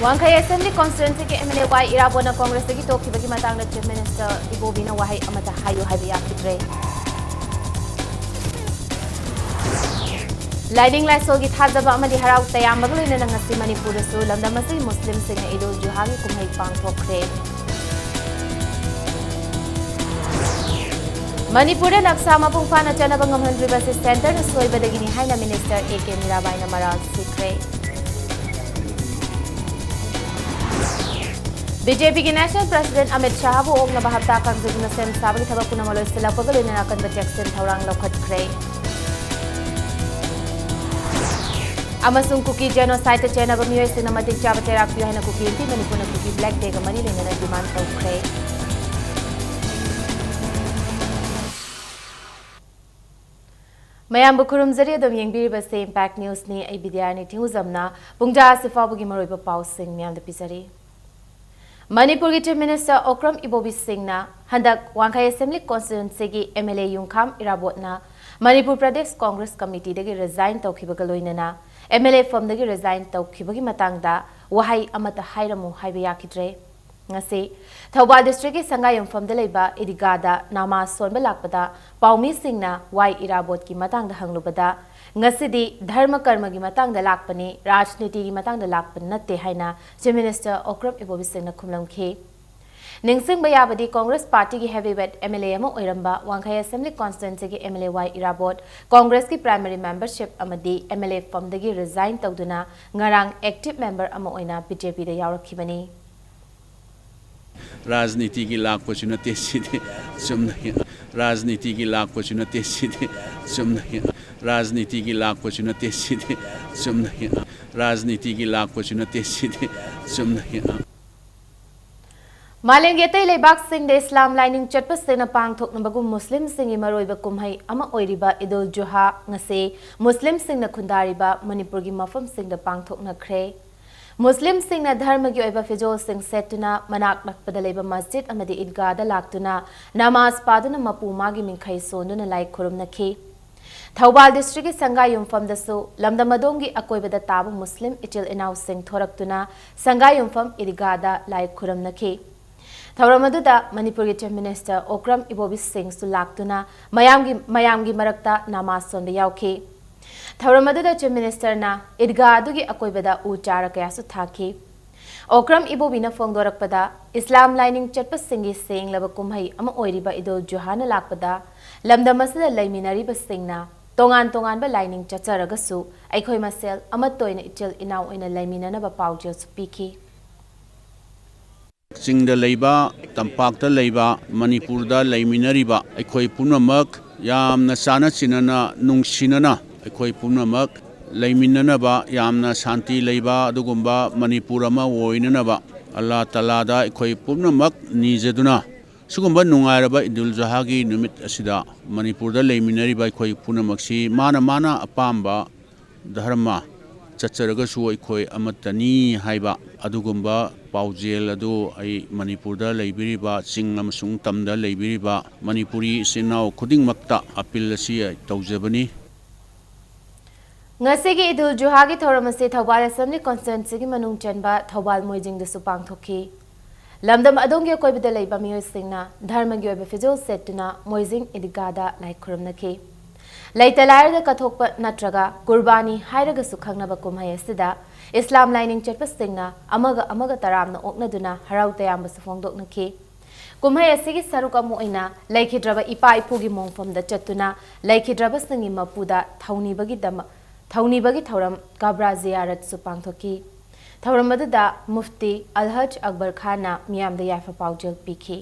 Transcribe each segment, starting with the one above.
Wangkai Assembly Constituency ke MLA Y Irabona Congress ki toki bagi matang na Chief Minister Ibobina wahai amata hayo habi yakidre. Lighting light sogi thazaba amadi harau tayam baglo ina ngasi Manipur su lamdamasi Muslim sing Idul Juha ki kumhai pangthokre. Manipur naksa mapung fana chana bangam handri bus center na soi badagini haina Minister AK Mirabai na maral sikre. BJP की national president Amit Shah वो ओंग नबहता कांग्रेस न same साबकी थबक पुना मलो इस्तिला पगल इन नाकन बचेक्सन थौरांग लौखत खरे अमसुंग cookie genocide चेना बमियो इस्तिना मतिक चाबते राखियो है न cookie इंती Manipur न cookie black day का money लेने न डिमांड तौखरे मयाम बुखुरुम जरिए दम यंगबीर बसे इम्पैक्ट न्यूज़ ने आई बिदियानी थिंगुजमना पुंगजा सिफाबुगी मरोइब पाउसिंग म्याम द पिजरी Manipur Chief Minister Okram Ibobi Singhna handak Wangkai Assembly Constituency ki MLA Yungkham Irabotna Manipur Pradesh Congress Committee dagi resign tawkhibaga loinana MLA form dagi resign tawkhibagi matangda wahai amata hairamu haiba yakidre ngase Thawbal District ki Sangayam form da leiba Idigada nama sonba lakpada Paumi Singhna Y Irabot ki matangda hanglubada ngasi dharma karma ki matang da lakpani rajniti ki matang da lakpan natte haina Chief Minister Okram Ibobi Singhna khumlamkhe ningsing bayabadi Congress Party ki heavyweight MLA ama oiramba Wangkai Assembly Constituency ki MLA Y Irabot Congress ki primary membership amadi MLA form dagi resign tawduna ngarang active member ama oina BJP da yawrakhibani राजनीति की लाख को चुनौती सीधे सुम नहीं राजनीति की लाख को चुनौती सीधे सुम नहीं राजनीति की लाख को चुनौती सीधे सुम नहीं राजनीति की लाख को चुनौती सीधे सुम नहीं मालेंगे तै लेबाक सिंह दे इस्लाम लाइनिंग चटप सेना पांगथोकनबगु मुस्लिम सिंह मरोइबा कुमहै अमा ओइरिबा इदुल जुहा ngase मुस्लिम सिंह न खुंदारिबा मणिपुर की मफम सिंह द पांगथोकनख्रे मुस्लिम सिंह न धर्म की ओइबा फिजोल सिंह सेटुना मनाक नकपदा लेबा मस्जिद अमदि ईदगाह लाक्तुना नमाज पादुना मपु मागी मिंखै सोनुना लाई खुरुमनखि थौबाल डिस्ट्रिक्ट की संगायुमफम दसु लमदमदोंगी अकोइबदा ताब मुस्लिम इचिल इनाउ सिंह थोरक्तुना संगायुमफम ईदगाह लाई खुरुमनखि थौरमदुदा मणिपुर की चीफ मिनिस्टर ओक्रम इबोबी सिंह सु लाक्तुना मयामगी मरक्ता नमाज सोनबा याउखि थौरमदुदा चीफ मिनिस्टर ना ईदगाह अदुगी अकोइबदा उ चारा कयासु थाखि ओक्रम इबोबीना फोंगदोरकपदा इस्लाम लाइनिंग चटप सिंगी सेंगलब कुमहै अमा ओइरिबा इदुल जुहाना लाकपदा लमदमसदा लैमिनारिबा सिंगना तोंगान तोंगानबा लाइनिंग चचरगसु अखोइ मसेल अमतोइना इचल इनाउ ओइना लैमिनानबा पाउजेल सुपीखि चिंगदा लैबा तंपाकता लैबा मणिपुरदा लैमिनारिबा अखोइ पुनमक यामना साना चिनना नुंगसिनना अखोइ पुनमक लैमिनानबा यामना शांति लैबा अदुगुंबा मणिपुर अमा ओइननबा अल्लाह तआलादा अखोइ पुनमक निजदुना सुगुंबा नुंगाइरबा इदुल जुहा की नुमित असिदा मणिपुरदा लैमिनारिबा अखोइ पुनमकसी माना अपाम्बा धर्म चचरगसु अखोइ अमतनी हाइबा अदुगुंबा पाउजेल अदु आई मणिपुरदा लैबिरिबा चिंग अमसुंग तमदा लैबिरिबा मणिपुरी सिनाव खुदिंगमक्ता अपील असि तौजबनी ngasi gi idul juha gi thoramase thawbal assembly constituency gi manung chanba thawbal moijing de supang thokhi lamdam adong gi koi bidalai ba miyo singna dharma gi oba fizol setuna moijing idigada lai khuramnakhi laitalar da kathokpa natraga qurbani hairaga sukhangna ba kumhai asida islam lining chatpa singna amaga taramna oknaduna harau tayam ba sufongdoknakhi kumhai asigi saruk amu oina laikhidraba ipa ipu gi mongfam da chatuna laikhidraba singi mapuda thawni bagi thauram kabra ziyarat supang thoki thauram aduda mufti alhaj akbar khan na miyam da yafa paujel pikhi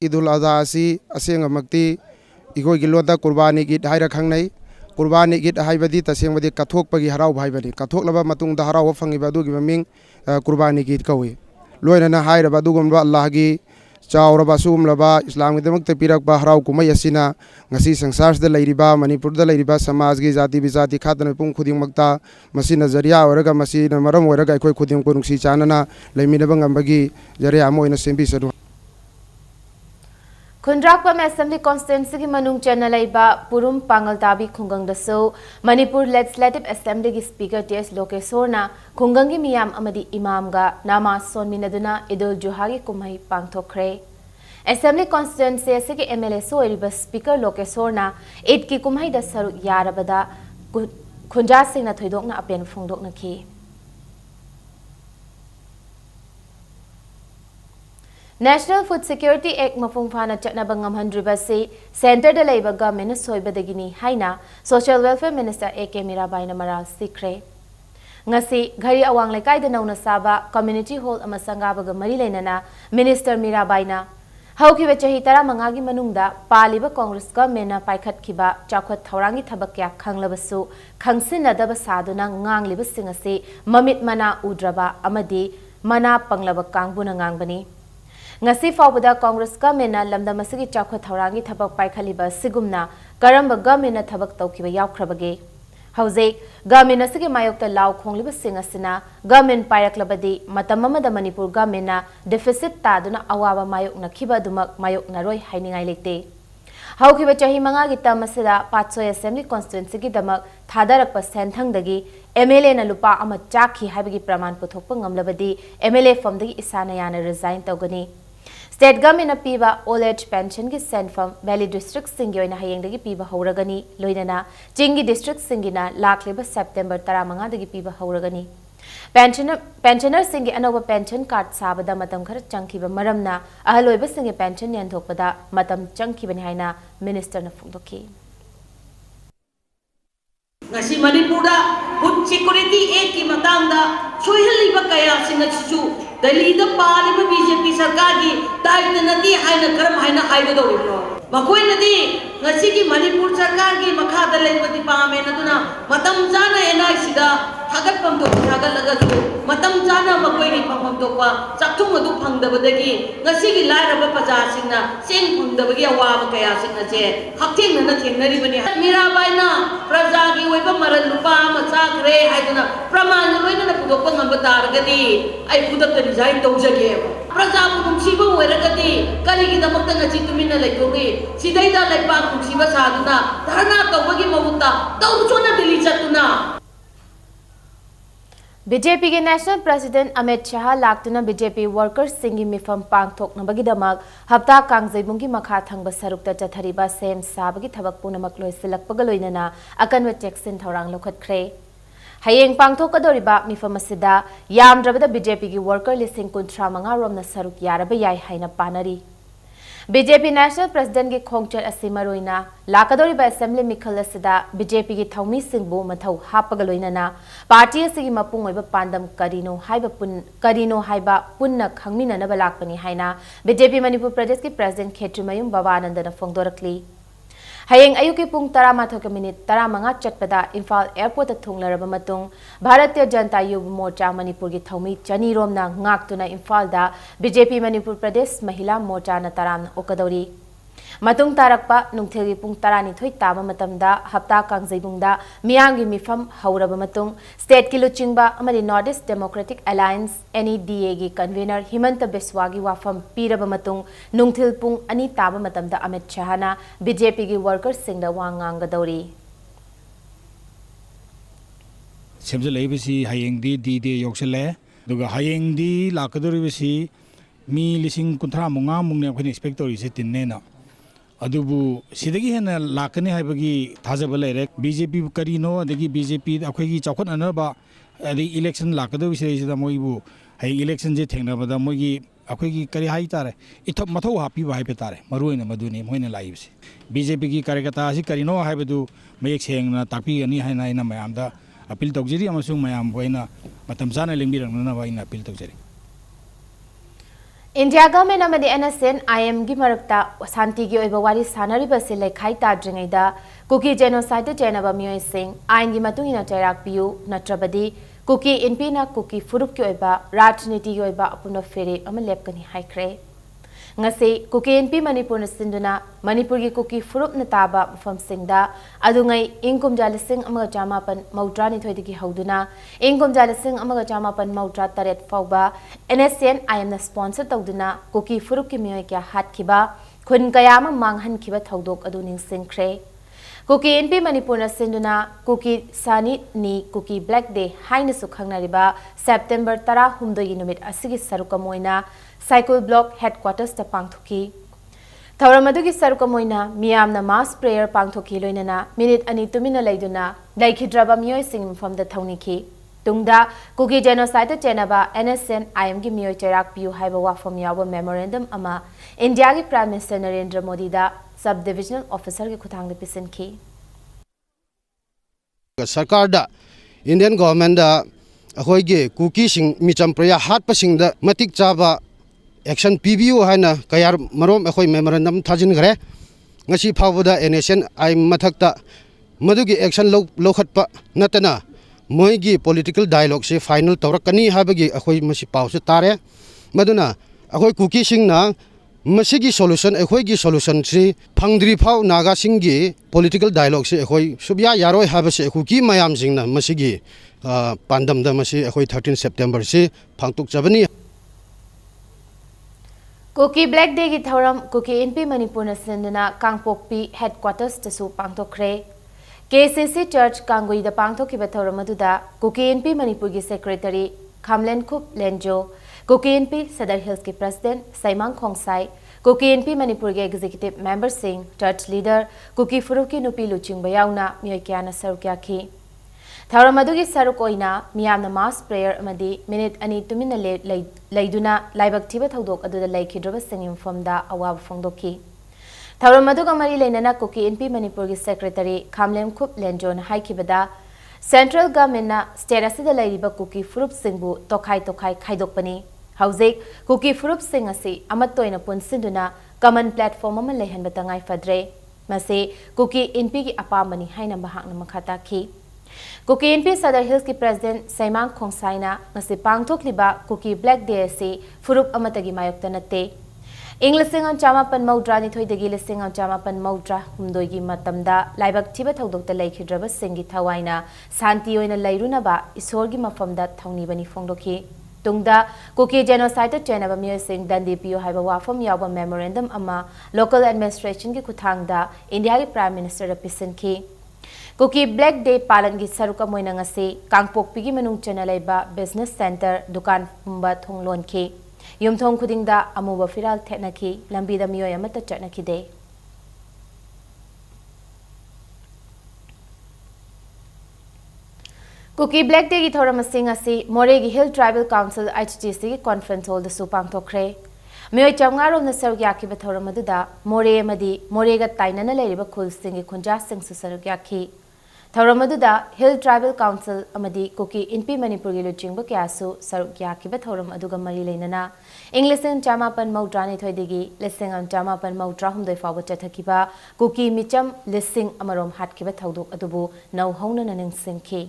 idul adha asi aseng amakti igoi gilonda qurbani git haira khangnai qurbani git haibadi taseng badi kathok pagi harau bhaibani kathok laba matung da harau fangi badu gi maming qurbani git kawi loina na haira badu gomba allah gi चावरबा सुगुमलबा इस्लाम गिदमक पिरकबा हराव कुमै असिना ngasi संसार दा लैरिबा मणिपुर दा लैरिबा समाज गी जाति बिजाति खादन पुंग खुदिंगमक्ता मसी नजरिया ओरगा मसी मरम ओरगा अखोय खुदिंग को नुसी चानना लैमिनबा ngambagi जरिया Moina सेंबि सदु Khundrakpam Assembly Constituency ki manung chana laiba Purum Pangaltabi Khungang daso Manipur Legislative Assembly ki Speaker T.S. Lokesorna Khungang ki miyam amadi imam ga namaz sonminaduna Idul Juha ki kumhai pangthokre. Assembly Constituency ase ki MLA soiriba Speaker Lokesorna Eid ki kumhai da saruk yarabada Khunja sing na thoidok na apen phongdok na ki. National Food Security Act mafung phana chatnaba ngamhandriba se center da laiba government soibadagini haina Social Welfare Minister A.K. Mirabai na maral sikre. Ngasi ghari awang lekai da nauna saba community hall ama sangabaga mari leinana Minister Mirabai na haukiba chahi tara mangagi manungda paliba Congress government na paikhat khiba chakhot thaurangi thabakya khanglabasu khangsinadaba saduna ngangliba singase mamit mana udraba amadi mana panglaba kangbuna ngangbani. Ngasi fawbada Congress government na lamdam asigi chakhot thaurangi thabak paikhaliba sigumna karamba government na thabak tawkiba yawkhrabage hauze government asigi mayokta law khongliba singasina government pairaklabadi matam amada Manipur government na deficit taduna awaba mayok nakhiba dumak mayok naroi hainingai lete haukiba chahi manga gi tamasida Patsoi Assembly Constituency gi damak thadarakpa senthangdagi MLA na lupa ama chakhi haibagi praman puthokpa ngamlabadi MLA famdagi isana yana resign tawgani. State government na piba old age pension ki send from Valley district singi oina hayengdagi piba hauragani loinana Chingi district singina lakleba September 15 dagi piba hauragani. Pensioner singi anoba pension card sabada matam khara changkhiba maramna ahaloiba singi pension yanthokpada matam changkhibani haina minister na phungdoki. Ngasi Manipurda food security act ki matangda soihaliba kaya sinachu Delhi da paliba BJP sarkar ki daitna nadi haina karam haina haibadorino makoi nadi ngasi ki Manipur sarkar ki makhada leibadi pame naduna matam jana enai sida hagat pam to hagat laga ju matam jana makoi ni pam to kwa chakthung adu phangdabadagi ngasi ki lairaba paja singna seng phangdabagi awa kaya singna je haktheng na thengnari bani Mirabai na praja ki oiba maral lupa ma chakre haiduna praman loina na pudokpa ngamba targadi ai pudak resign tawjage praja bu nungsiba oiragadi karigidamata ngasi tumina laitogi sidaida laipa nungsiba saduna dharna tawbagi mawutta tawchona dili chatuna BJP के national president Amit Shah लाक्तुना BJP workers सिंगी मिफम पांगथोकनबगी दमक हप्ता कांगजैबुंगी मखा थंगब सरुकता चथरिबा सेम साबगी थबक पुनमक लोइसिलकपगा लोइनना अकनव चेक्सिन थौरांग लोखतख्रे हयेंग पांगथोकदोरिबा मिफम असिदा यामद्रबदा BJP की वर्कर लिसिंग 35 रोमना सरुक यारबा याय हाइना पानरी BJP National President की खोंगचर असिमरोइना लाकदोरिबा असेंबली मिखल असिदा BJP की थौमी सिंगबो मथौ हापगा लोइनना पार्टी असिगी मपुंग ओइबा पांदम करिनो हाइबा पुन्ना खंगमिननबा लाकपनि हाइना BJP Manipur Pradesh की प्रेसिडेंट खेत्रिमयुम बाबानंदन फोंगदोरकली हयेंग अयुकी पुंग 13 मिनिट 15 चटपदा इम्फाल एयरपोर्ट थुंगलरबा मतुंग भारतीय जनता युवा मोर्चा मणिपुर की थौमी चनीरोमना ngaktuna इम्फालदा BJP Manipur Pradesh महिला मोर्चा न तराम ओकदौरी मतुंग तारकपा नुंगथेगी पुंग 12 ताबा मतमदा हप्ता कांगजैबुंगदा मियांगी मिफम हौरबा मतुंग स्टेट की लुचिंगबा अमरी north east democratic alliance NEDA की कन्वीनर हिमंत बिस्वागी वाफम पीरबा मतुंग नुंगथिल पुंग 2 ताबा मतमदा अमित शाहना BJP की वर्कर्स सिंगदा वांगांगदौरी सेमजलैबसी हयेंगदी दीदे योक्सले दुगा हयेंगदी लाकदोरिबसी मी लिसिंग 35 मुंगने अखोइन एक्सपेक्ट तोरिसे तिन्नेना अदुबु सिदगी हेना लाकने हाइबगी थाजबा लेरे BJP करिनो अदगी BJP अखोइगी चौखन अनबा अदि इलेक्शन लाकदो विषयसिदा मोइबु हाइ इलेक्शन जे थेंगनबदा मोइगी अखोइगी करि हाइ तारे इथो मथौ हापि हाइबे तारे मरुइना मदुनि मोइना लाइबसे BJP की कार्यकर्ता असि करिनो हाइबदु मयेक सेंगना तापि अनि हाइना हाइना मयामदा अपील तौजरी अमसुंग मयाम बोइना मतम जाना लिंबिरंगना बाइना अपील तौजरी इंडिया गवर्नमेंट अमदी NSN IM की मरकता शांति की ओइबा वारी सानरिबा से लेखाई ताद्रिङैदा कुकी जेनोसाइड जेनबा मियोय सिंह आइन की मतुंगिना चैराक पियु नत्रबदी कुकी NP ना कुकी फुरुप की ओइबा राजनीति की ओइबा अपुन फेरे अम लेपकनी हाइख्रे ngase kuki NP Manipur na sinduna Manipur की कुकी फुरुप न ताबा मफम सिंगदा अदुंगै इंकुम जालिसिंग अमगा चामापन मौद्रा निथोइदि की हौदुना इंकुम जालिसिंग अमगा चामापन मौद्रा तरेत फौबा NSN IM ना स्पॉन्सर तौदुना कुकी फुरुप की मियोय क्या हातखिबा khun kaya ma manghankiba thodok adu ningsingkhre Kuki NP Manipur sinduna Kuki Sani ni Kuki Black Day haina su khangnariba September 10 numit asigi sarukamoina cycle block headquarters ta pangthuki Thauramadu sarukamoina miyamna mass prayer pangthuki loinana minute ani tumina laiduna laikhidraba miyoi sing from the thauniki Tungda Kuki genocide chenaba NSN IM gi miyoi cherak piu haiba wafam yawa memorandum ama India gi Prime Minister Narendra Modi da Sub Divisional Officer ki khutang de pisan ki Sarkar da Indian government da akhoi ge kuki sing micham praya hat pasing da matik chaba action PBO haina kayar marom akhoi memorandum thajin gare ngasi phawda NSN IM mathak ta madugi action lokhatpa natana moigi political dialogue se final tawrakani habagi akhoi masi pawse tare maduna akhoi kuki sing na masigi solution akhoi gi solution si phangdri phaw naga singgi political dialogue se akhoi subya yaroi habase kuki mayam singna masigi pandam da masi akhoi 13 September si phangtuk chabani Kuki Black Day ki thoram Kuki NP Manipur na sinduna Kangpokpi headquarters ta su pangtokre KCC Church Kangui da pangthoki ba thoram aduda Kuki NP Manipur gi secretary Khamlen Khup Lenjo Kuki NP Sadar Hills ki president Saimang Khongsai Kuki NP Manipur ge executive member sing church leader Kuki Furuki Nupi Luching Bayauna miyoi kyana sarukya ki Thauramadu gi saruk oina miyamna mass prayer amadi minute ani tumina laiduna laibak thiba thodok aduda laikhidraba singim formda awab phongdoki Thauramadu ga mari leinana Kuki NP Manipur gi secretary Khamlem Khup Lenjon haikibada Central government na state asida lairiba Kuki Furup Singbu tokhai khaidokpani Hauzik Kuki Furup Sing asi amattoina punsinduna common platform ama lehanba tangai fadre mase Kuki NP gi apamani haina bahakna makhata ki Kuki NP Sadar Hills ki president Saimang Khongsai na ngasi pangthokliba Kuki Black Day si Furup amatagi mayokta natte Inglising chamapan maudra ni thoidagi lising chamapan maudra humdoigi matamda laibak thiba thodokta laikhidraba singi thawaina santi oina lairuna ba isorgi mafamda thauni bani phongdoki Tungda Kuki genocide chenaba miyoi sing dandi piyo haiba wafam yawa memorandum ama local administration ki kuthangda India ki Prime Minister represent ki Kuki Black Day palan gi saruka moina ngasi Kangpokpi gi manung chena laiba business center dukan pumba thonglon ki Yumthong khudingda amuba firal thenaki lambida miyoi amata chatnaki de Kuki Black Day ki thoram sing asi Moregi Hill Tribal Council ITTC ki conference hall da supang thokre miyoi chamngaro na sarugya ki bathoram aduda More amadi Morega tainana lairiba khul sing ki khunja sing su sarugya ki Thauramadu Hill Tribal Council amadi Kuki NP Manipur gi luchingba kyasu sarukya ki ba thauram aduga mari leinana Englishing chamapan maudrani thoidigi lising chamapan maudra humdoi fawa chathakiba Kuki micham lising amarom hatkiba thaudok adubu nau hongna naning singki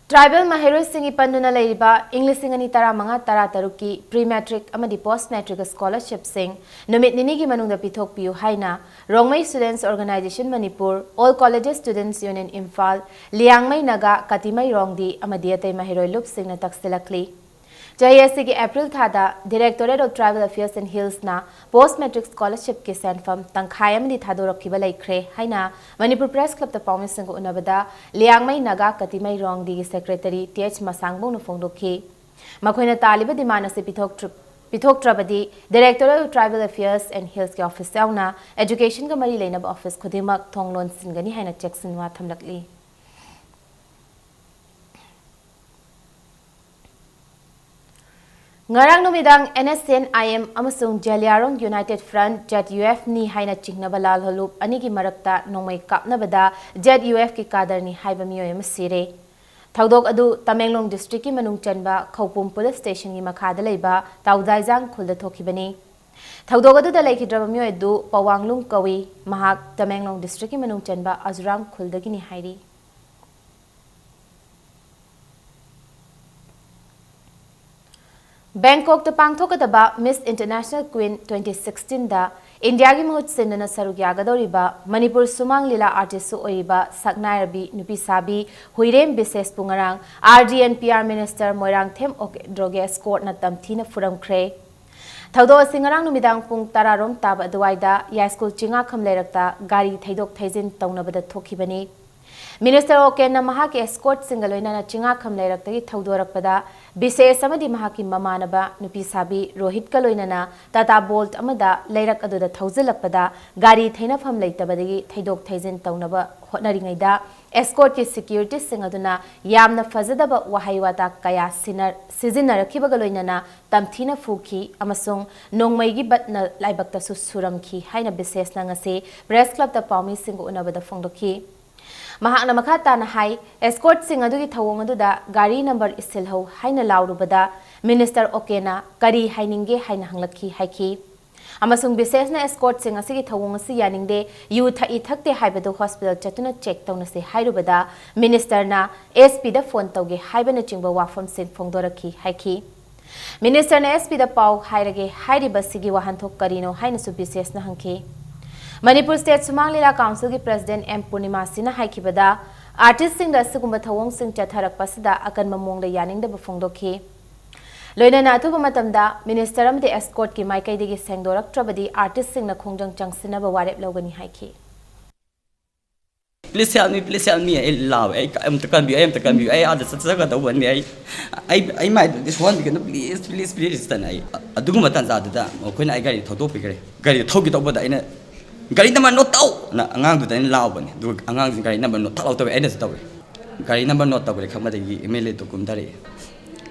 Tribal Mahero Singi Panduna Laiba, Englishing and Taramanga Tarataruki, Pre-Matric Amadi Post-Matric Scholarship Sing, Numit Ninigi Manung the Pitok Piu Haina, Rongmei Students Organization Manipur, All Colleges Students Union Imphal, Liangmei Naga, Katimai Rongdi, Amadiate Mahero Lup Sing na Taxilakli. JSC April Thada, Directorate of Tribal Affairs and Hills na Post-Matric Scholarship ke Sanfam, Tangkhayam di Thadorok Kibalai Kre, Haina, Manipur Press Club the Promising Unabada, Liangmai Naga, Katimai Rong di Secretary TH Masangbo no Fongdoki. Makoina Taliba di Manasi Pitok Trabadi, Directorate of Tribal Affairs and Hills ke Office Sauna, Education Kamari Lainab Office Kudimak Thonglon Singani Haina Jackson Wathamlakli. Ngarang numidang NSN IM amasung Jaliarong United Front ZUF ni haina chingnaba lal holup anigi marakta nongmai kapnabada ZUF ki kadar ni haiba miyoy masire Thaudok adu Tamenglong district ki manung chanba Khawpum police station gi makhada leiba Tawdaijang khulda thokibani Thaudok adu da laikhidraba miyoy du Pawanglung kawi mahak Tamenglong district ki manung chanba Azuram khulda gi ni hairi Bangkok the Pangthokataba Miss International Queen 2016 da India की महूत सिंधना सरुक यागदौरिबा मणिपुर सुमांग लीला artist ओइबा सकनायरबी नुपिसाबी Huirem बिसेस पुंगरांग RDNPR minister Moirangthem ओकेड्रोगे escort न तमथीना फुरमख्रे थौदो सिंगरांग नुमिदांग पुंग तरारोम ताब अदवाइदा यास्कुल चिंगा खमलेरक्ता गाड़ी थैदोक थैजिन तौनबदा थोखिबनी minister Oaken महा के escort सिंगलोइना चिंगा खमलेरक्तगी थौदोरकपदा बिसेस अमदी महा की ममानबा नुपिसाबी रोहित कलोइना टाटा बोल्ट अमदा लेरक अदुदा थौजिलकपदा गाड़ी थैनफम लेतबदगी थैदोक थैजिन तौनबा होटनरिङैदा एस्कॉर्ट की सिक्योरिटी सिंगदुना यामना फजदबा वहाई वाता कया सिजिनरखिबगा लोइना तमथीना फुखी अमसुंग नोंमैगी बटना लाइबक्तसु सुरमखी हाइना बिसेसना ngase प्रेस क्लब ता पाउमी सिंग उनबदा फोंदोखी महाकना मखा ताना हाई एस्कॉर्ट सिंग अदुगी थवोंग अदुदा गाड़ी नंबर इसिलहौ हाइना लाउरुबदा मिनिस्टर ओकेना करी हाइनिंगे हाइना हंगलखी हाइखी अमसुंग बिसेसना एस्कॉर्ट सिंग असिगी थवोंग असि यानिंगदे यू थई थकते हाइबदो हॉस्पिटल चतुना चेक तौनसे हाइरुबदा मिनिस्टरना SP दा फोन तौगे हाइबना चिंगबा वाफम सिन फोंदोरखी हाइखी मिनिस्टरना SP दा पाउ हाइरगे हाइरिबसिगी वाहनथोक करिनो हाइनसु बिसेसना हंखी मणिपुर स्टेट सुमांग लीला काउंसिल की प्रेसिडेंट M पूर्णिमा सिना हाइखिबदा आर्टिस्ट सिंग दा सिगुंबा थवोंग सिंग चथरकपसदा अकन ममोंगदा यानिंगदा फोंदोखी लोइना अथुब मतमदा मिनिस्टर अमदे एस्कॉर्ट की माइकैदगी सेंगदोरक्ट्रबदी artist सिंगना खोंजंग चंगसिनबा वारेप लौगनी हाइखी Please help me, I love it. I'm to come, I other such a one day. I might do this one because please, then I do my dance out of that. Or when I got it to topic, got it talk it over the Gary number not out, Angang to the Laban, do Angang Gary number not out of any story. Gary number not over the Kamadi, Emily to Kundari.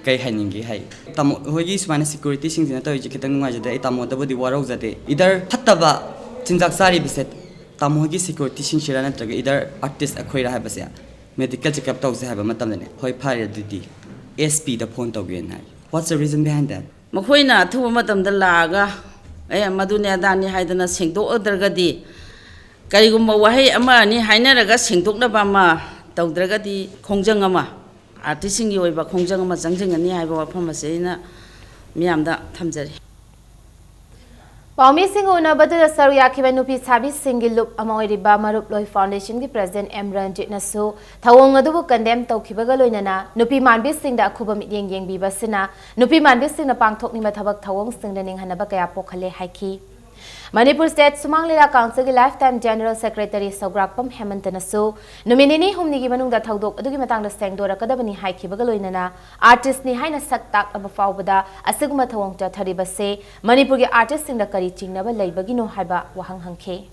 Kay Haningi, hey. Tam who is my security things in a toy chicken, the Tamo, the war that day. Either Tataba, Tinzaksari beset. Tamogi security sinshirana taga either artist akoira habasya medical checkup tawse haba matamne hoi phare didi SP the phone tawgen hai. What's the reason behind that? Makoina thu matamda laga ay madune adani haidana sengdok adragadi karigumba wahai ama ni hainaraga sengdokna bama tawdragadi khongjang ama artist singi oiba khongjang ama jangjangani haiba wafam asena miyamda thamjari पाउमी सिंह उनबदुदा सरुयाखिबा नुपी साबी सिंगी लुप अमोइरिबा मरुप लोई फाउंडेशन की प्रेसिडेंट M रंजित नसु थवोंग अदुबु कंडेम तौखिबगा लोइनना नुपी मानबी सिंह दा अखुबा मियेंग येंगबीबसिना नुपी मानबी सिंह ना पांगथोकनिबा थबक थवोंग सिंह दा निंगहनबा कया पोखले हाइखी मणिपुर स्टेट सुमांग लीला काउंसिल की lifetime general secretary Sougrakpam Hemant नसु नुमिनिनी हुमनिगी मनुंगदा थौदोक अदुगी मतंगदा सेंगदोरकदबनी हाइखिबगा लोइनना आर्टिस्ट नि हाइना सक्ताक अब फावबदा असुगमा थवोंग चथरिबसे मणिपुर की आर्टिस्ट सिंह दा करी चिंगनबा लैबगिनो हाइबा वहंग हंखे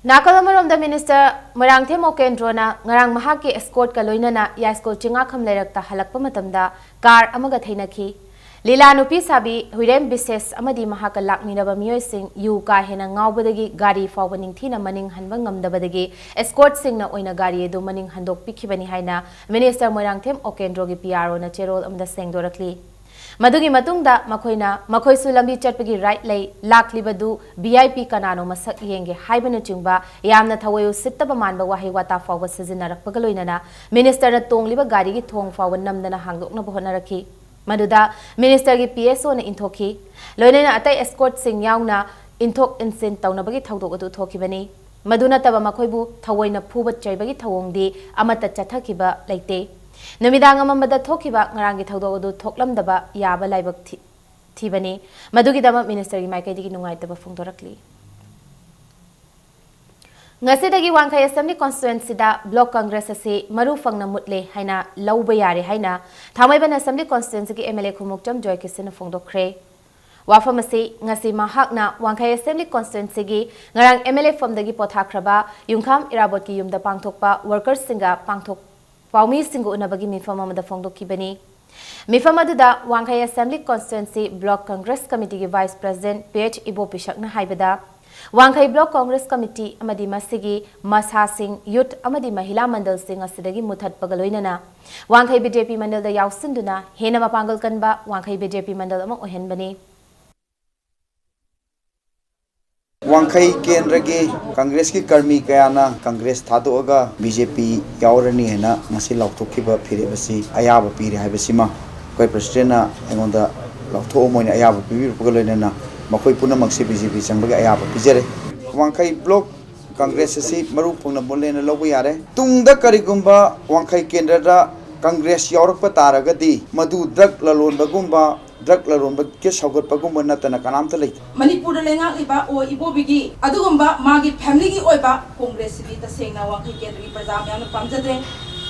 नाकलमरोम द मिनिस्टर मरांगथे मोकेंद्रोना ngarang mahaki escort ka loinana yasko chinga kham lerakta halakpa matamda car amaga theinaki लीला नुपी साबी हुइरेम बिसेस अमदी महाका लाकनिरबा मियोय सिंग यू का हेना ngaubadagi गाड़ी फावबा निंगथीना मनिंग हनबा ngamdabadagi escort sing na oina गाड़ी edu maning handok pikhibani haina minister moirangthem okendro gi PRO na cherol amda sengdorakli मधुगी मतुंगदा मखोइना मखोइसु लंबी चटपगी right लै लाखलिबदु VIP कनानो मसक येंगे हाइबन चिंगबा यामना थवयो सित्तब मानबा वाहि वाता फावबा सिजिनरकपगा लोइनना minister ना तोंगलिबा गाड़ी की थोंग फावबा नमदना हांगदोकना बहनरखी मधुदा मिनिस्टर की PSO ना इंथोखी लोइनना अतै एस्कॉर्ट सिंग याउना इंथोक इंसिन तौनबगी थौदोक अदु थोखिबनी मधुना तब मखोइबु थवोइना फुबा चैबगी थवोंगदी अमता चथखिबा लैते नमिदांग अममदा थोखिबा ngarang gi thawdo du thoklamdaba yaba laibak thibani madugi dama minister gi maikai digi nungai taba phungdorakli ngasidagi wangkhai assembly constituency da block congress ase maru fangna mutle haina lauba yare haina thamaiban assembly constituency gi MLA khumukcham joy kisina phungdokre wafam ase ngasi mahakna wangkhai assembly constituency gi ngarang MLA famdagi pothakraba yungkham irabot gi yumda pangthokpa workers singa pangthok पाउमी सिंगो उनबगी मिफम अमदा फोंदोखिबनी मिफम अदुदा वांखै assembly constituency block Congress committee की वाइस प्रेसिडेंट PH इबो पिशकना हाइबदा वांखै ब्लॉक कांग्रेस कमिटी अमदी मसिगी मसा सिंह यूथ अमदी महिला मंडल सिंह असिदगी मुथतपगा लोइनना वांखै BJP मंडल दा याउसिंदुना हेना मपांगल कनबा वांखै BJP मंडल अमा ओहेनबनी वांखई केंद्र के कांग्रेस की कर्मी कयाना कांग्रेस थादोगा बीजेपी यावरनी है ना नसी लौथोखिबा फिरेबसी अयाब पीरे हाइबसिमा कोई प्रेसिडेंट ना एंगोंदा लौथो मोइन अयाब पीबिरपग लोइनना मखोई पुनमक्सी बीजेपी चंबगे अयाब पिजरे वांखई ब्लॉक कांग्रेस से मरु फुंगना बोलेना लौबो यारे तुंगदा करिगुंबा वांखई केंद्रदा कांग्रेस यावरप तारगदी मधु ड्रग ललोनबगुंबा ड्रग ललोनब के सौगतपगुंबा नतना कनामता लेते मणिपुर लेंगालिबा ओ इबोबिगी अदुगुंबा मागी फैमिली की ओइबा कांग्रेस बी तसेंगना वांखई केंद्र की प्रजा म्याम पामजदे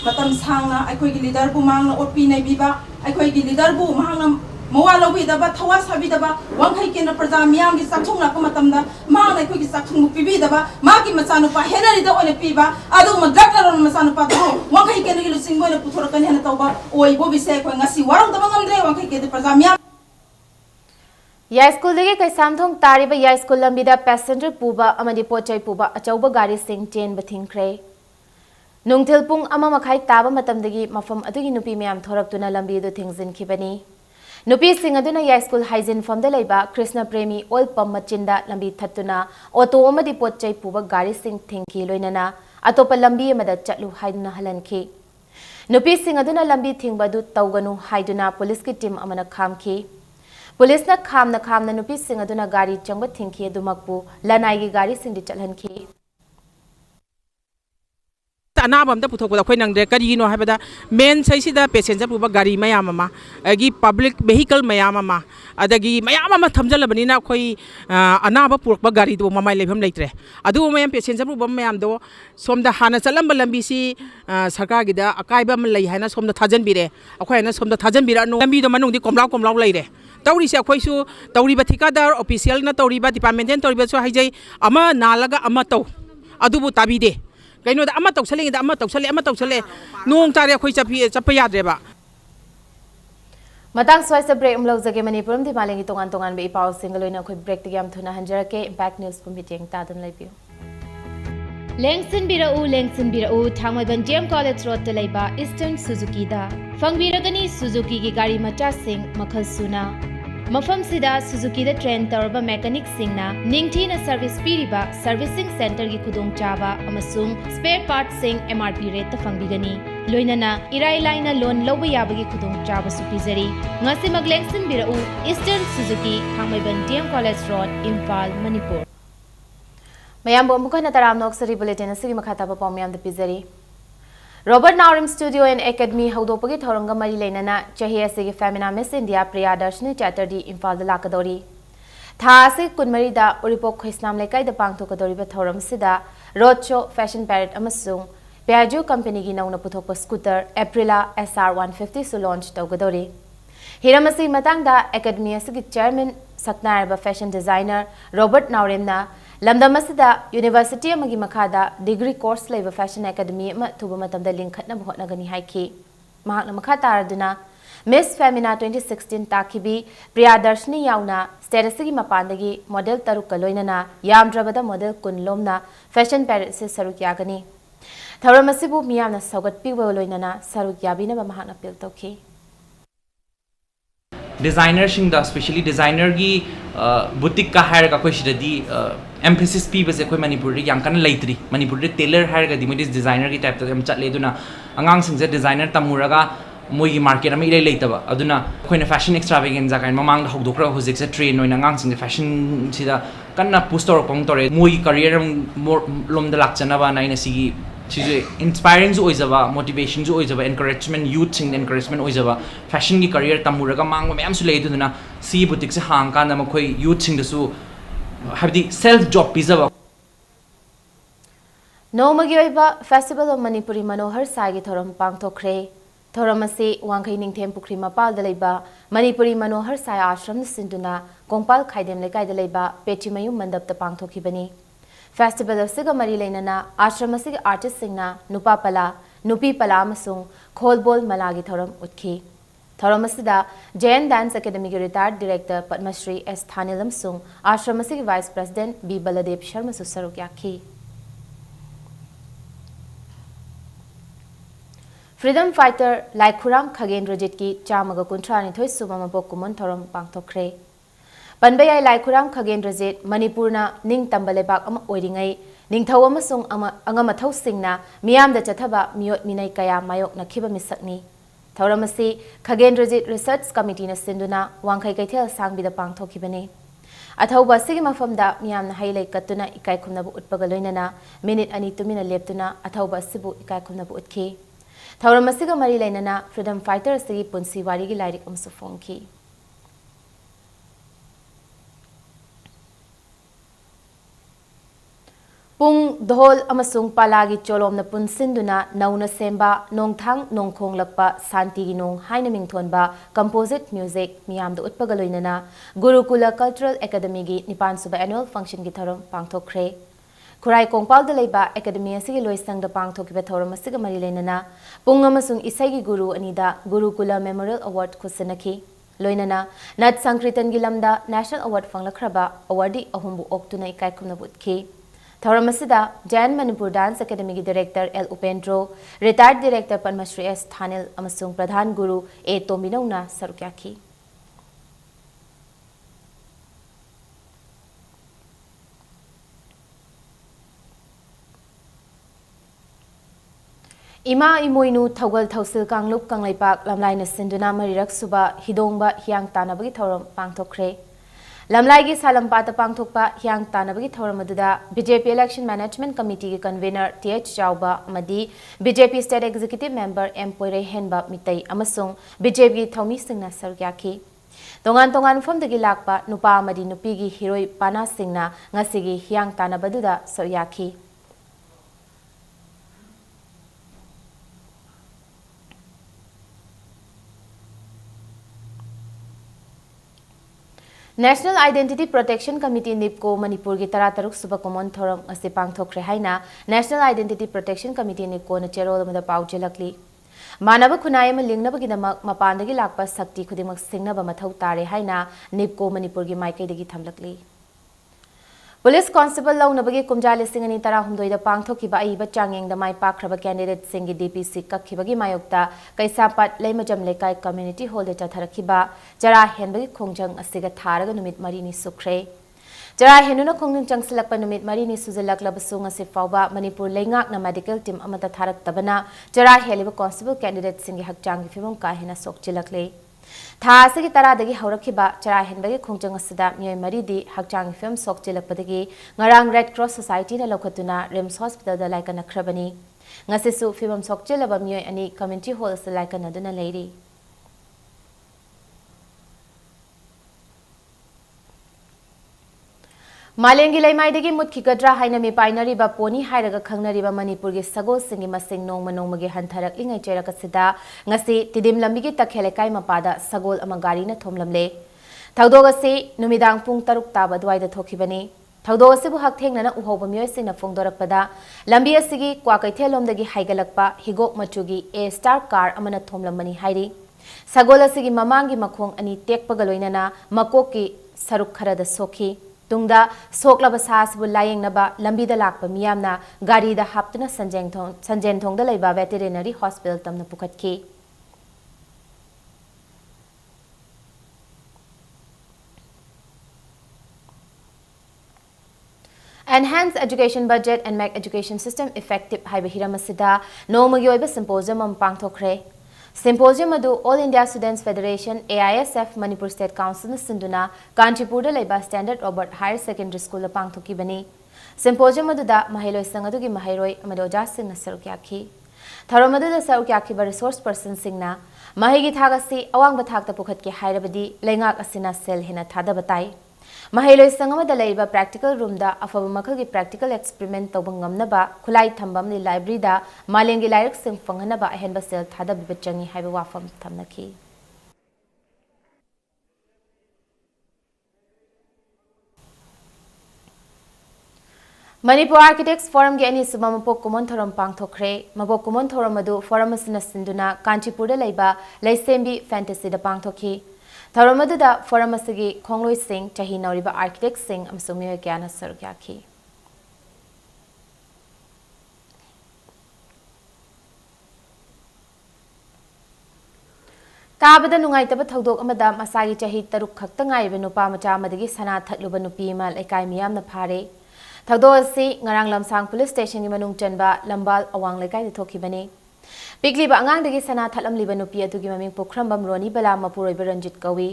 मतम सांगना अखोई लीडर बु मांगना ओपी नैबिबा अखोई लीडर बु मांगना मवा लौबिदबा थवा साबिदबा वांखई केंद्र प्रजा म्याम की साखुंगना को मतमदा मांगना अखोई की साखुंग पिबिदबा मागी मचानुपा हेनरिदा ओने पिबा अदुगुंबा ड्रग ललोन मचानुपा दो वांखई केंद्र की लुसिंग ओने पुथोरकने हन तौबा ओ इबोबिसे अखोई ngasi warongdaba ngamdre वांखई केंद्र प्रजा म्याम या स्कूल देगे कैसामथोंग तारिबा या स्कूल लंबिदा पैसेंजर पुबा अमदि पोचै पुबा अचौबा गाड़ी सिंग चेन बथिंखरे नुंगथिल पुंग अमा मखाई ताबा मतमदगी मफम अदुगी नुपी म्याम थोरक्तुना लंबी दु थिंगजिनखिबनी नुपी सिंग अदुना या स्कूल हाइजिन फमदा लेबा कृष्ण प्रेमी ऑयल पंप मचिंदा लंबी थत्तुना ऑटो अमदि पोचै पुबा गाड़ी सिंग थिंखि लोइनना अतोपा लंबी अमदा चलु हाइदुना हलनखि नुपी सिंग अदुना लंबी थिंगबदु तौगनु हाइदुना पुलिस की टीम अमना खामखि पुलिस ना खामना नुपी सिंग अदुना गाड़ी चंग थिंखि अदुमकपु लनाई की गाड़ी सिंग चलहनखि अनाब अमदा पुथोकदा अखोय नंगदे करिनो हाबदा मेन सैसिदा पैसेंजर पुबा गाड़ी मयाम अमा अगी पब्लिक वेहिकल मयाम अमा अदगी मयाम अमा थमजलबनिना अखोय अनाब पुरकबा गाड़ी दो ममाय लेभम लेत्रे अदु मयाम पैसेंजर पुबा मयाम दो सोमदा हाना चलम लंबीसी सरकार गिदा अकायबा म लई हाना सोमदा थाजन बिरे अखोय ना सोमदा थाजन बिरा नो लंबी दो मनुंग दि कोमलाव लेरे तौरीसे अखोयसु तौरीबा ठिकादार ऑफिशियल ना तौरीबा डिपार्टमेंटल तौरीबा हाइजै अमा नालगा अमा तौ अदुबु ताबिदे कहीं अमा तौसले नोंग तारे अखोई चप याद्रेबा मतंग स्वाइस ब्रेक लौजगे मणिपुरम दिमालेंगी तोंगान तोंगान बे इपाव सिंगल लोइना अखोई ब्रेक तगे याम थुना हंजरके इम्पैक्ट न्यूज़ को मीटिंग तादन लेबियो लेंगसिन बिरउ थांगमैबन जेएम कॉलेज रोड ते लेबा ईस्टर्न सुजुकी दा फंगबिरगनी सुजुकी की गाड़ी मचा सिंग मखल सुना मफम सिदा सुजुकी दा ट्रेन तौरबा मैकेनिक सिंगना निंगथीना सर्विस पीरिबा सर्विसिंग सेंटर की खुदोंग चाबा अमसुंग स्पेयर पार्ट सिंग एमआरपी रेट ता फंगबिगनी लोइनना इराई लाइना लोन लौबा याबगी खुदोंग चाबा सुपिजरी ngasi maglengsin birau eastern Suzuki थांगमैबन DM college road Imphal Manipur मयाम बोमुखना तराम नोक्सरी बुलेटिन असगी मखाताबा पौमयाम द पिजरी Robert Naorem studio and academy हौदोपगी थौरंग मरी लेनना चाहे असिगे Femina Miss India Priyadarshini चैटरडी Imphal लाकदौरी था से कुनमरीदा उरिपोक खैसनाम लेकाइदा पांगथोकदौरीबा थौरम सिदा रोड शो फैशन पैरेड अमसुंग प्याजो कंपनी की नौना पुथोकपा स्कूटर एप्रिला SR 150 सु लॉन्च तौगदौरी हिरमसी मतंगदा एकेडमी असिगे चेयरमैन सकनारबा फैशन डिजाइनर रॉबर्ट नाउरिमना लमदमसिदा यूनिवर्सिटी अमगी मखादा डिग्री कोर्स लेबा फैशन एकेडमी अमा थुबा मतमदा लिंखटना होटनगनी हाइखि महाकना मखा तारदुना मिस फेमिना 2016 ताकिबी प्रियादर्शनी याउना स्टेटसगी मपानदगी मॉडल तरुक लोइनना यामद्रबदा मॉडल कुन लोमना फैशन पैरेड से सरुक यागनी थौरमसिबु मियामना सौगतपिबा लोइनना सरुक याबिनबा महाकना अपील तौखि डिजाइनर सिंगदा स्पेशली डिजाइनर की बुटीक का हायर का कोशिशदी एम्फेसिस पीबसे अखोई मणिपुर याम कन लेत्री मणिपुर टेलर हायर का दिमोदिस डिजाइनर की टाइप तम चले दुना अंगांग सिंगसे डिजाइनर तमुरगा मोई मार्केट अमा इले लेतबा अदुना अखोइना फैशन एक्स्ट्रावेगेंजा काइन ममांग हौदोक्रा हुजिकसे ट्रेन ओइना अंगांग सिंगसे फैशन सिदा कन्ना पुश तौरपंग तौरे मोई करियर लोमदा लाक्चनबा नाइना सिगी चीज़ इंस्पायरिंग जो ओइजबा मोटिवेशन जो ओइजबा एनकरेजमेंट यूथ सिंग एनकरेजमेंट ओइजबा फैशन की करियर तमुरगा मांग मैम सु लेदुना सी बुटीक से हांग कान मखोई यूथ सिंग दसु हाबदी सेल्फ जॉब पिजबा नौमगी ओइबा फेस्टिवल ऑफ मणिपुरी मनोहर सागी थोरम पांगथोखरे थोरम असे वांखै निंगथेम पुखरी मपाल दलेबा मणिपुरी मनोहर साय आश्रम सिंदुना कोंपाल खाइदेम लेकाइद लेबा पेचिमयु मंडप त पांगथोखिबनी फेस्टिवल असिगा मरी लेनना आश्रम असिगा आर्टिस्ट सिंगना नुपा पला नुपी पला अमसुंग खोलबोल मलागी थोरम उठखि थोरम असिदा जैन डांस एकेडमी के retired director Padma Shri S Thanil अमसुंग आश्रम असिगा vice president B Baldev Sharma सुसरुक याखि फ्रीडम फाइटर लाइखुराम खगेंद्रजीत की चामग कुंथ्रानिथोय सुबा मपोक कुमन थोरम पांगथोखरे Panbayai Lai Khurang Khagendrajit Manipurna Ning Tambalebak ama oiringai Ningthau amasung angamathau singna miyamda chathaba miyot minai kaya mayok nakhiba misakni Thauramasi Khagendrajit Research Committee na sinduna Wangkhai Kaithel sangbida pangthokibani Athauba sigi mafamda miyamna hailai katuna ikai khumnabu utpaga loinana minute ani tumina leptuna athauba sibu ikai khumnabu utkhi Thauramasiga mari lainana freedom fighter sigi punsi warigi lairik amsu phongki Pung Dhol amasung palagi cholom na punsinduna nauna semba nongthang nongkhonglakpa santi ginong haina mingthonba composite music miyamda utpagaloinana Gurukula Cultural Academy gi nipan suba annual function gi thorom pangthokre Khurai Kongpal da leiba academy asigi loisangda pangthokiba thorom asiga mari leinana pung amasung isai gi guru anida Gurukula Memorial Award khusinaki loinana Nat Sankritan gi lamda National Award fanglakhraba awardee ahumbu oktuna ikai khumna butki Thauramasida Jain Manipur Dance Academy Director L. Upendro, Retired Director Padmashri S. Thanil Amasung Pradhan Guru A. Tombinauna Sarukyaki. Ima Imoinu Thaugal Thausil Kanglup Kanglaipak Lamlai na Sinduna Marirak Suba Hidongba Hyang Tanabagi Thauram Pangthokre. Lamlaigi Salampata Pangthokpa Hyang Tanabagi Thoramaduda BJP Election Management Committee Convener T.H. Chauba Madi BJP State Executive Member M. Poire Henba Mitai Amasung BJP Thomi Singna Sargyaki Tongan Fomdagi Lakpa Nupa Madi Nupigi Hiroi Pana Singna Ngasigi Hyang Tanabaduda Saryaki National Identity Protection Committee NIPCO Manipur gi Tarataruk Suba Common Thorum ase pangthokre haina National Identity Protection Committee NIPCO na cherol amada paujelakli Manaba khunai ama lingnaba gi damak mapandagi lakpa sakti khudimak singnaba mathau tare haina NIPCO Manipur gi maikai dagi thamlakli Police Constable Launabagi Kumja Lisingani Tara Humdoida Pangthokiba Aiba Changeng the Mai Pakraba candidate Singi DPC Kakibagi Mayokta Kaisapat Lemajam Lekai Community Hall Chatharakiba Jara Henbagi Kongjang Asiga Taraga Numit Marini Sukre Jara Henuna Kongjang Changsilakpa Numit Marini Suzalak Labasunga Sifauba Manipur Lengak na medical team Amata Tarak Tabana Jara Heliba Constable candidate Singi Hakjangi Fimum Kahina Sokchilakle Thasagi Taradagi Haurakiba, Chara Henbagi Kungjang Sada, Mio Maridi, Hakjang Film Sokchilakpadagi, Ngarang Red Cross Society na Lokatuna, Rims Hospital da Laikana Krabani. Ngasisu Film Sokchilaba Mio Ani Community Halls da Laikana Duna Lady. Malengi Laimaidagi Mutkigadra Hainami Painariba Poni Hairaga Kangnariba Manipurgi Sago Singi Masing Nong Manongmagi Hantarak Lingai Cherakasida Ngasi Tidim Lambigi Takhelekai Mapada Sagol Amagari na Thomlamle Thaudogasi Numidang Pung Taruk Taba Dwaida Thokibani Thaudogasibu Haktengnana Uhoba Myoisina Fongdorakpada Lambi Asigi Kwakaithelomdagi Haigalakpa Higok Machugi A Star Car Amana Thomlamani Hairi Sagol Asigi Mamangi Makhong Ani Tekpagaloinana Makoki Saruk Kharada Soki Tungda Soklaba Sasbu Lying Naba Lambida Lakpa Miyamna Garida Haptuna Sanjen Thong the Laiba Veterinary Hospital Tamna Pukatki. Enhance education budget and make education system effective Haiba Hiramasida no Magyoiba Symposium on Pangthokre. Symposium adu All India Students Federation AISF Manipur State Council na Sinduna Kanchipurda Laiba Standard Robert Higher Secondary School la pangthoki bani Symposium adu da Mahailoi Sangadu gi Mahairoi Amadoja Singh na Sarukyaki Tharamadu da Sarukyaki ba resource person Singh na Mahigi Thagasi Awang Bathak ta Pukhat ki Hairabadi Lengak Asina Sel hina Thada Batai Mahailoi Sangama da Laiba Practical Room da Afaba Makal gi Practical Experiment Tawbangam na ba Khulai Thambam ni Library da Malengi Lairak Singh Fanghana ba Ahenba Sel Thada Bibachangi Haiba Wafam Thamnaki Manipur Architects Forum ge ani suba mapok kumon thoram pangthokre mapok kumon thoram adu forum asina sinduna Kanchipurda Laiba Laisembi Fantasy da pangthokhi thoram adu da forum asigi Khongloi Singh Chahi Nauriba Architect Singh amsung myoy kyana sarukyaki ꯇꯥꯕꯗ ꯅꯨꯡꯉꯥꯏꯇꯕ ꯊꯧꯗꯣꯛ ꯑꯃꯗ ꯃꯁꯥꯒꯤ ꯆꯍꯤ 6 ꯈꯛꯇ ꯉꯥꯏꯔꯤꯕ ꯅꯨꯄꯥ ꯃꯆꯥ ꯑꯃꯗꯒꯤ ꯁꯅꯥ ꯊꯠꯂꯨꯕ ꯅꯨꯄꯤ ꯑꯃ ꯂꯩꯀꯥꯏ ꯃꯤꯌꯥꯝꯅ ꯐꯥꯔꯦ ꯊꯧꯗꯣꯛ ꯑꯁꯤ ꯉꯔꯥꯡ ꯂꯝꯁꯥꯡ ꯄꯨꯂꯤꯁ ꯁ꯭ꯇꯦꯁꯟꯒꯤ ꯃꯅꯨꯡ ꯆꯟꯕ ꯂꯝꯕꯥꯜ ꯑꯋꯥꯡ ꯂꯩꯀꯥꯏꯗ ꯊꯣꯛꯈꯤꯕꯅꯤ ꯄꯤꯛꯂꯤꯕ ꯑꯉꯥꯡꯗꯒꯤ ꯁꯅꯥ ꯊꯠꯂꯝꯂꯤꯕ ꯅꯨꯄꯤ ꯑꯗꯨꯒꯤ ꯃꯃꯤꯡ ꯄꯣꯈ꯭ꯔꯝꯕꯝ ꯔꯣꯅꯤ ꯕꯂꯥ ꯃꯄꯨꯔꯣꯏꯕ ꯔꯟꯖꯤꯠ ꯀꯧꯏ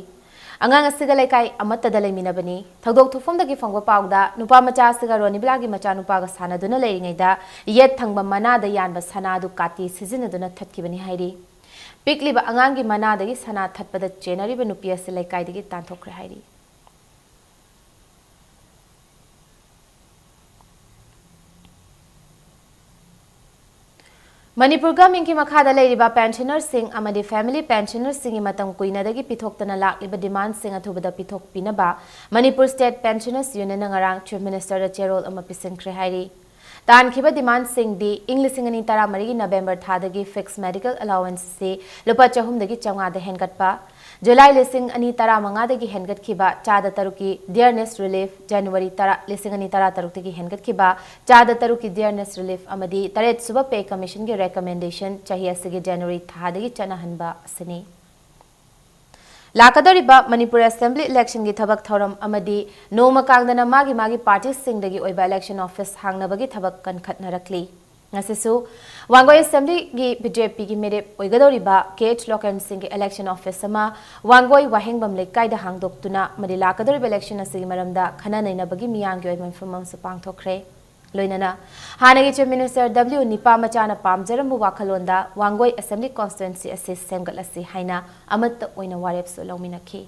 ꯑꯉꯥꯡ ꯑꯁꯤꯒ ꯂꯩꯀꯥꯏ ꯑꯃꯠꯇꯗ ꯂꯩꯃꯤꯟꯅꯕꯅꯤ ꯊꯧꯗꯣꯛ ꯊꯣꯛꯐꯝꯗꯒꯤ ꯐꯪꯕ ꯄꯥꯎꯗ ꯅꯨꯄꯥ ꯃꯆꯥ ꯑꯁꯤꯒ ꯔꯣꯅꯤ ꯕꯂꯥꯒꯤ ꯃꯆꯥꯅꯨꯄꯥꯒ ꯁꯥꯟꯅꯗꯨꯅ ꯂꯩꯔꯤꯉꯩꯗ ꯌꯦꯠ ꯊꯪꯕ ꯃꯅꯥꯗ ꯌꯥꯟꯕ ꯁꯅꯥ ꯑꯗꯨ ꯀꯥꯇꯤ ꯁꯤꯖꯤꯟꯅꯗꯨꯅ ꯊꯠꯈꯤꯕꯅꯤ ꯍꯥꯏꯔꯤ ꯄꯤꯛꯂꯤꯕ ꯑꯉꯥꯡꯒꯤ ꯃꯅꯥꯗꯒꯤ ꯁꯅꯥ ꯊꯠꯄꯗ ꯆꯦꯟꯅꯔꯤꯕ ꯅꯨꯄꯤ ꯑꯁꯤ ꯂꯩꯀꯥꯏꯗꯒꯤ ꯇꯥꯟꯊꯣꯛꯈ꯭ꯔꯦ ꯍꯥꯏꯔꯤ Manipur government ki makhada leiriba pensioners sing amadi family pensioners singi matam kuinadagi pithoktana laklibba demand sing athubada pithok pinaba Manipur State Pensioners Union ngarang Chief Minister da Cherol ama pisinkre hairi Tan khiba demand sing di English ngani tara marigi November thadagi fixed medical allowance se lupa chahum dagi changa da hengatpa July lising ani tara manga dagi hengat khiba chada taruki dearness relief January tara lising ani tara taruk dagi hengat khiba chada taruki dearness relief amadi taret suba pay commission gi recommendation chahi asigi January thadagi chana hanba asini Lakadoriba Manipur Assembly election gi thabak thoram amadi noma kangdana magi parties sing dagi oiba election office hangnabagi thabak kan khatnarakli Ngasisu Wangoi Assembly gi BJP gi mere oigadoriba KH Lokan Singh election office sama Wangoi Wahengbam lekai da hangdoktuna madi lakadoriba election asigi maramda khana nainabagi miyang gi oiman formam su pangthokre loinana hanagi Chief Minister W Nipa Machana pamjarambu wakhalonda Wangoi Assembly constituency assi semgatlasi haina amatta oina warep su lawminakhi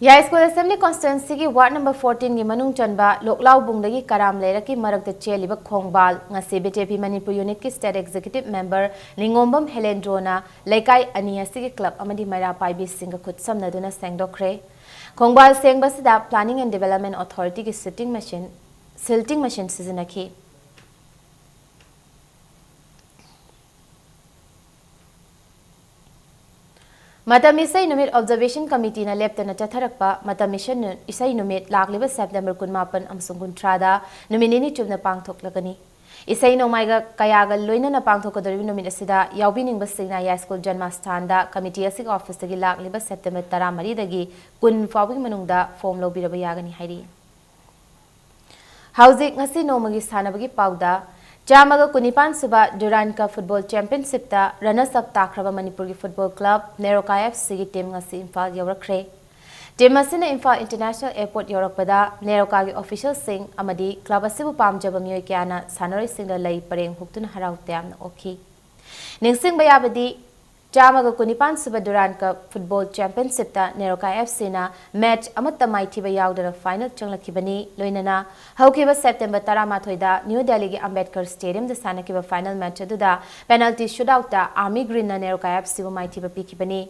Yai School Assembly Constituency ki Ward number 14 ki manung chanba Loklau Bungdagi Karam Leraki Marakta Cheliba Khongbal ngasi BJP Manipur Unit ki State Executive Member Lingombam Helendrona Laikai Aniyasi ki Club amadi Maira Paibi Singh khut samnaduna sengdokre Khongbal sengbasida Planning and Development Authority ki silting machine sizinaki Mata Isai Numit Observation Committee na Leptana Chatharakpa Mata Mission Isai Numit Lagliba September Kunmapan Amsung Kuntrada Numinini Chubna Pangthoklagani Isai Nomaiga Kayaga Luina na Pangthokadori Numit Asida Yaubining Basina Yai School Janmastanda Committee Asig Office Dagi Lagliba September Taramari Dagi Kun Fawi Manungda Form Lo Birabayagani Hairi Housing Ngasi Nomagi Sanabagi Pauda Jamaga Kunipan Suba Duran Cup Football Championship ta runners up takraba Manipur ki Football Club Neroka FC ki team ngasi Imphal yawrakre team asina Imphal International Airport yawrakpada Neroka ki official sing amadi club asibu pamjaba miyoi kyana sanaroi singla lai pareng huktuna harau tyamna okhi ningsing bayabadi Jamaga Kunipan Suba Duran Cup Football Championship ta Neroka FC na match amatta maithiba yawdana final changlakibani loinana haukiba September 13 da New Delhi gi Ambedkar Stadium da sanakiba final match aduda penalty shootout da Army Green na Neroka FC bu maithiba pikibani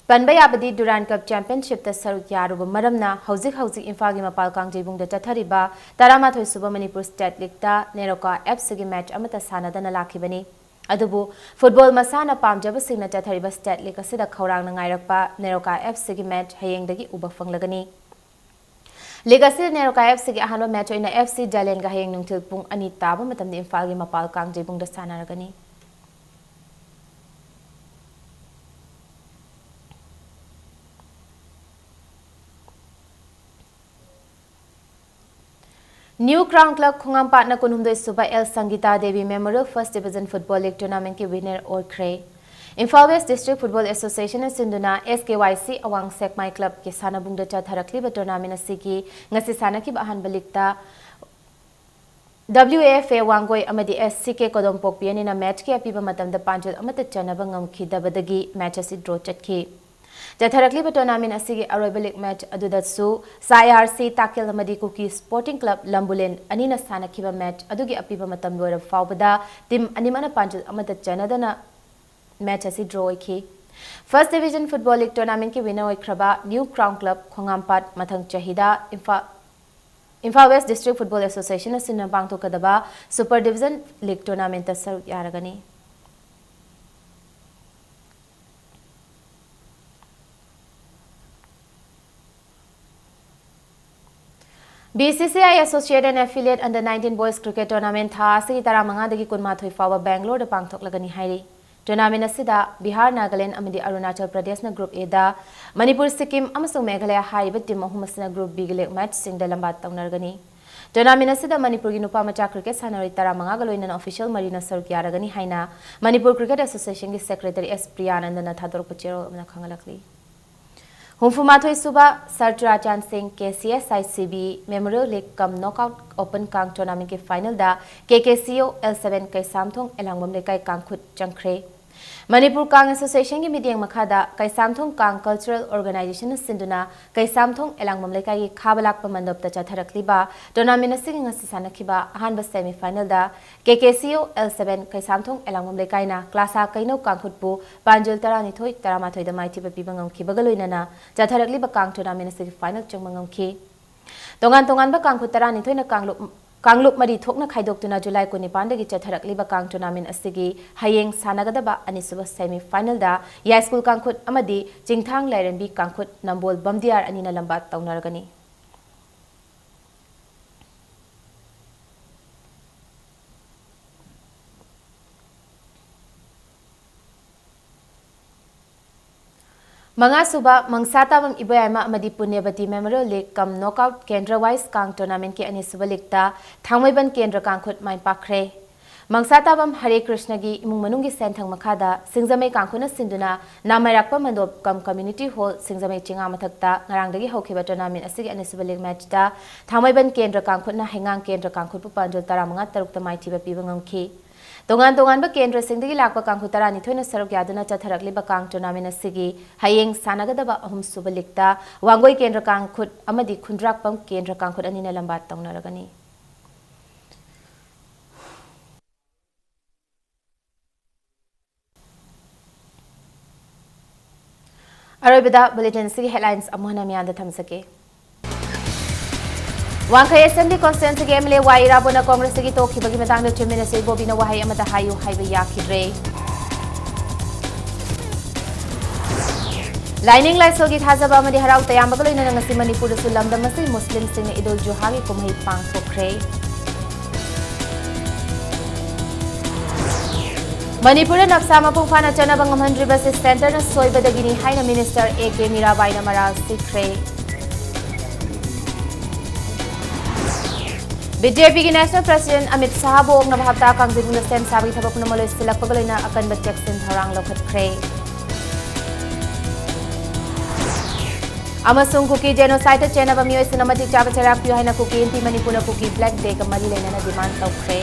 Panbayabadi Duran Cup Championship ta saruk yaruba maramna hauzik Imphal gi Mapal Kangjebung da chathariba 13 suba Manipur State League ta Neroka FC gi match amata sanadana lakibani Adubu football masana pamjaba singna chathariba State League asida khawrang na ngairakpa Neroka FC gi match hayengdagi uba fanglagani League asida Neroka FC gi ahanba match oina FC Jalen ga hayeng nungthil pung ani taba matamdi Imphal gi Mapal Kangjebung da sanaragani New Crown Club Khungam Partner Kunumdoi Suba El Sangita Devi Memorial First Division Football League Tournament ki winner or Kray. Imphal West District Football Association Sinduna SKYC Awang Sekmai Club ki sanabungda chatharakli ba tournament asigi ngasi sanaki ba ahanba league WAFA Wangoi amadi SCK Kodompok piani na match ki apiba matamda panjal amata chanaba ngamkhidabadagi match asi draw chatki. Jatharakli ba tournament asigi aroiba league match adudatsu SIRC Takil amadi Kuki Sporting Club Lambulen anina sanakiba match adugi apiba matam loira faubada team animana panjal amata chanadana match asi draw ki. First Division Football League Tournament ki winner oikraba New Crown Club Khongampat mathang chahida Imphal West District Football Association asina pangthokadaba Super Division League Tournament ta saruk yaragani. BCCI Associate and Affiliate Under 19 Boys Cricket Tournament tha asigi tara manga dagi kunmathoi fawa Bangalore da pangthoklagani hairi. Tournament asida Bihar, Nagaland amadi Arunachal Pradesh na Group A da Manipur, Sikkim amasung Meghalaya hariba team ahum asina Group B gilek match sing da lambat taunargani. Tournament asida Manipur gi nupa macha cricket sanari tara manga galoinan official marina saruk yaragani haina Manipur Cricket Association gi Secretary S Priyanandana thadorok pachero amna khangalakli. Humfumathoi suba Sartrachan Singh KCSICB Memorial League Cum Knockout Open Kang Tournament ke final da KKCO L7 kai samthong elangmam lekai kangkhut changkhre. Manipur Kang Association ki meeting makhada kai samthong Kang Cultural Organization sinduna kai samthong elangmam lekai ki khabalak pamandop ta chatharakliba tournament asing ngasi sanakhiba ahanba semi final da KKCO L7 kai samthong elangmam lekai na klasa kaino kangkhutpu panjul tarani thoi taramathoi da maiti pa pibangam khibagaloinana chatharakliba Kang tournament asing final changmangam khi tongan ba kangkhut tarani thoi na Kanglup mari thokna khaidokuna July ko nipandagi chatharakliba Kang tournament asigi hayeng sanagadaba anisuba semi final da ya school kangkhut amadi jingthang lairenbi kangkhut nambol bamdiar anina lambat taunargani. Mga suba mangsatabam ibayama amadi Punyabati Memorial League Cum Knockout Kendra Wise Kang Tournament ke ani suba likta thangmaiban Kendra Kangkhut main pakre. Mangsatabam Hare Krishna gi imung manungi senthang makhada Singjamai Kangkhuna sinduna namairakpa mandop Cum Community Hall Singjamai chinga mathakta ngarangdagi hokhiba tournament asigi ani suba league match da thangmaiban Kendra Kangkhut na hengang Kendra Kangkhut pu panjol taramanga tarukta maithiba pibangamki. Tongan ba Kendra Singhdagi lakpa Kangkhut tarani thoina saruk yaduna chatharakliba Kang tournament asigi hayeng sanagadaba ahum suba likta wangoi Kendra Kangkhut amadi khundrakpam Kendra Kangkhut anina lambat taunaragani. Arabida bulletin sigi headlines amuhana miyanda thamsake. Wangkai Assembly Constituency ke MLA Waira Bona Congress ki tokhi bagi matang na Chairman Sri Bobina Wahai amata hayu haiba yakidre. Lining Laisol ki thazaba amadi harau tayam bagalo ina ngasi Manipur sulam damasi Muslim sing Idul Juha ki kumhai pang pokre. Manipur nafsa mapung phana chana bangam River Center na soiba dagini haina Minister A.K. Mirabai na maral sikre. BJP ki National President Amit Shah bo na bhapta kang bibuna stem sabi thabak na maloy silak pagaloy na akan ba Jackson harang lokhat kre. Amasung kuki genocide chena ba miyoy sinamati chaba charak piyo hai na kuki inti Manipur na kuki Black Day ka mali lena na demand taw kre.